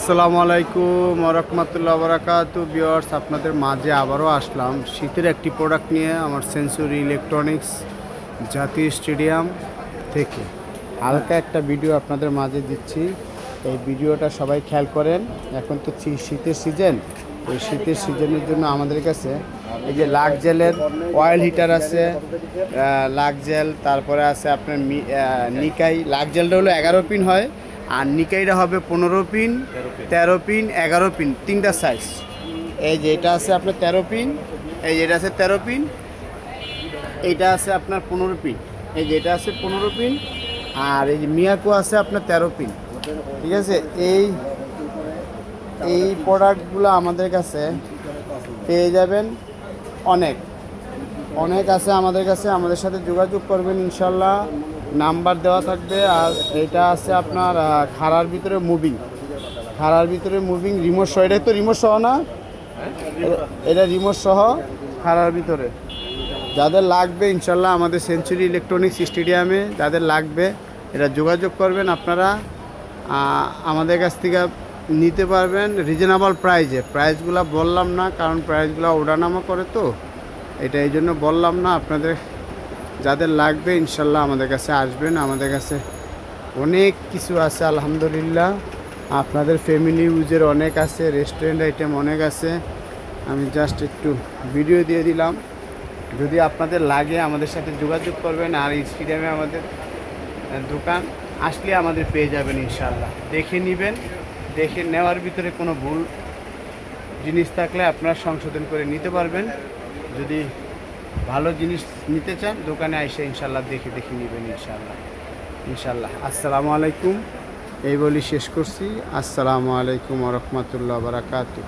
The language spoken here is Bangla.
আসসালামু আলাইকুম ওয়া রাহমাতুল্লাহি ওয়া বারাকাতুহু। ভিউয়ার্স, আপনাদের মাঝে আবারও আসলাম শীতের একটি প্রোডাক্ট নিয়ে আমার সেঞ্চুরি ইলেকট্রনিক্স জাতীয় স্টেডিয়াম থেকে হালকা একটা ভিডিও আপনাদের মাঝে দিচ্ছি। এই ভিডিওটা সবাই খেয়াল করেন। এখন তো শীতের সিজন, এই শীতের সিজনের জন্য আমাদের কাছে এই যে লাক্সজেলের অয়েল হিটার আছে, লাক্সজেল, তারপরে আছে আপনার নিকাই। লাক্সজেলটা হলো 11 পিন হয়, আর নিকাইটা হবে 15 পিন, 13 পিন, 11 পিন, তিনটা সাইজ। এই যে এটা আছে আপনার 13 পিন, এই যেটা আছে 13 পিন, এইটা আছে আপনার 15 পিন, এই যে এটা আছে 15 পিন, আর এই যে মিয়াকো আছে আপনার 13 পিন। ঠিক আছে, এই প্রোডাক্টগুলো আমাদের কাছে পেয়ে যাবেন। অনেক আছে আমাদের কাছে, আমাদের সাথে যোগাযোগ করবেন ইনশাল্লাহ। নাম্বার দেওয়া থাকবে। আর এটা আছে আপনার খাড়ার ভিতরে মুভিং রিমোট সহ। এটা তো রিমোট সহ না, এটা রিমোট সহ খাড়ার ভিতরে। যাদের লাগবে ইনশাল্লাহ আমাদের সেঞ্চুরি ইলেকট্রনিক্স স্টেডিয়ামে যাদের লাগবে এটা যোগাযোগ করবেন। আপনারা আমাদের কাছ থেকে নিতে পারবেন রিজনেবল প্রাইজে। প্রাইসগুলো বললাম না, কারণ প্রাইসগুলো ওঠানামা করে তো, এটা এই জন্য বললাম না। আপনাদের যাদের লাগবে ইনশাল্লাহ আমাদের কাছে আসবেন। আমাদের কাছে অনেক কিছু আছে আলহামদুলিল্লাহ। আপনাদের ফ্যামিলি ইউজের অনেক আছে, রেস্টুরেন্ট আইটেম অনেক আছে। আমি জাস্ট একটু ভিডিও দিয়ে দিলাম। যদি আপনাদের লাগে আমাদের সাথে যোগাযোগ করবেন। আর স্টেডিয়ামে আমাদের দোকান আসলে আমাদের পেয়ে যাবেন ইনশাল্লাহ। দেখে নেবেন, দেখে নেওয়ার ভিতরে কোনো ভুল জিনিস থাকলে আপনারা সংশোধন করে নিতে পারবেন। যদি ভালো জিনিস নিতে চান দোকানে এসে ইনশাল্লাহ দেখে নেবেন ইনশাল্লাহ। আসসালামু আলাইকুম, এই বলি শেষ করছি। আসসালামু আলাইকুম ওয়া রাহমাতুল্লাহি ওয়া বারাকাতুহু।